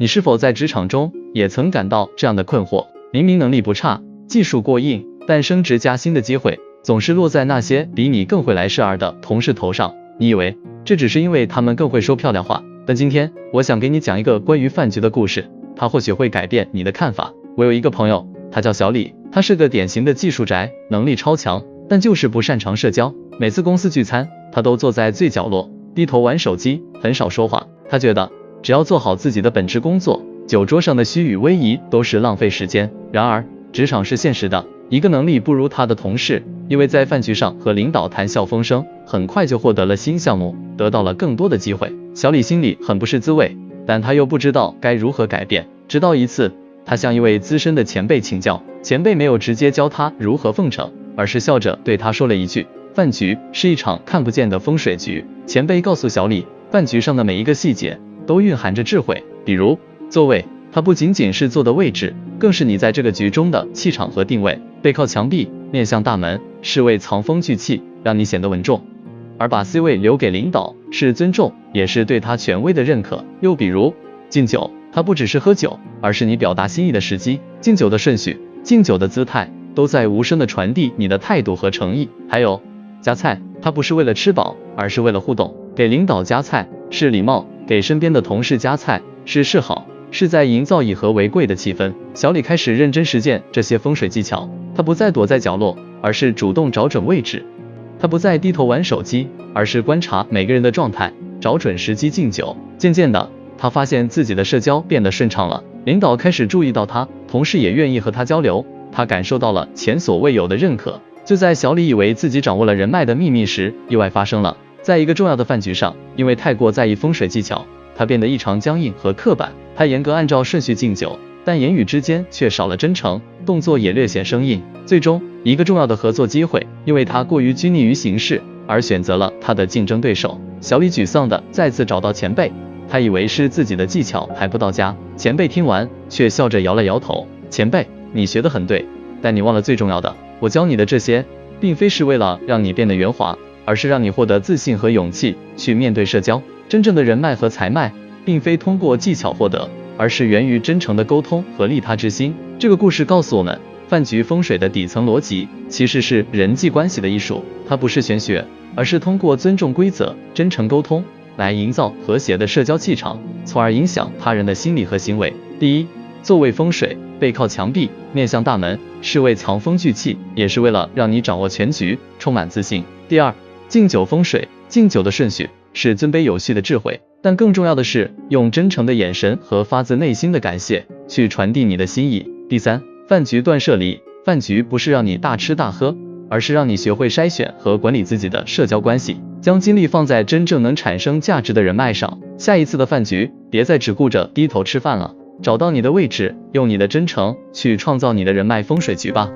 你是否在职场中也曾感到这样的困惑？明明能力不差，技术过硬，但升职加薪的机会总是落在那些比你更会来事儿的同事头上。你以为这只是因为他们更会说漂亮话，但今天我想给你讲一个关于饭局的故事，它或许会改变你的看法。我有一个朋友，他叫小李，他是个典型的技术宅，能力超强，但就是不擅长社交。每次公司聚餐，他都坐在最角落，低头玩手机，很少说话。他觉得只要做好自己的本职工作，酒桌上的虚与委蛇都是浪费时间。然而，职场是现实的，一个能力不如他的同事，因为在饭局上和领导谈笑风生，很快就获得了新项目，得到了更多的机会。小李心里很不是滋味，但他又不知道该如何改变。直到一次，他向一位资深的前辈请教，前辈没有直接教他如何奉承，而是笑着对他说了一句：饭局是一场看不见的风水局。前辈告诉小李，饭局上的每一个细节都蕴含着智慧，比如座位，它不仅仅是坐的位置，更是你在这个局中的气场和定位。背靠墙壁，面向大门，是为藏风聚气，让你显得稳重。而把 C 位留给领导，是尊重，也是对他权威的认可。又比如敬酒，它不只是喝酒，而是你表达心意的时机。敬酒的顺序，敬酒的姿态，都在无声的传递你的态度和诚意。还有夹菜，它不是为了吃饱，而是为了互动。给领导夹菜是礼貌，给身边的同事夹菜是示好，是在营造以和为贵的气氛。小李开始认真实践这些风水技巧，他不再躲在角落，而是主动找准位置；他不再低头玩手机，而是观察每个人的状态，找准时机敬酒。渐渐的，他发现自己的社交变得顺畅了，领导开始注意到他，同事也愿意和他交流，他感受到了前所未有的认可。就在小李以为自己掌握了人脉的秘密时，意外发生了。在一个重要的饭局上，因为太过在意风水技巧，他变得异常僵硬和刻板。他严格按照顺序敬酒，但言语之间却少了真诚，动作也略显生硬。最终，一个重要的合作机会，因为他过于拘泥于形式，而选择了他的竞争对手。小李沮丧地再次找到前辈，他以为是自己的技巧还不到家。前辈听完，却笑着摇了摇头：前辈，你学得很对，但你忘了最重要的，我教你的这些，并非是为了让你变得圆滑，而是让你获得自信和勇气去面对社交。真正的人脉和财脉，并非通过技巧获得，而是源于真诚的沟通和利他之心。这个故事告诉我们，饭局风水的底层逻辑其实是人际关系的艺术，它不是玄学，而是通过尊重规则、真诚沟通来营造和谐的社交气场，从而影响他人的心理和行为。第一，座位风水，背靠墙壁，面向大门，是为藏风聚气，也是为了让你掌握全局，充满自信。第二，敬酒风水，敬酒的顺序是尊卑有序的智慧，但更重要的是用真诚的眼神和发自内心的感谢去传递你的心意。第三，饭局断舍离，饭局不是让你大吃大喝，而是让你学会筛选和管理自己的社交关系，将精力放在真正能产生价值的人脉上。下一次的饭局，别再只顾着低头吃饭了，找到你的位置，用你的真诚去创造你的人脉风水局吧。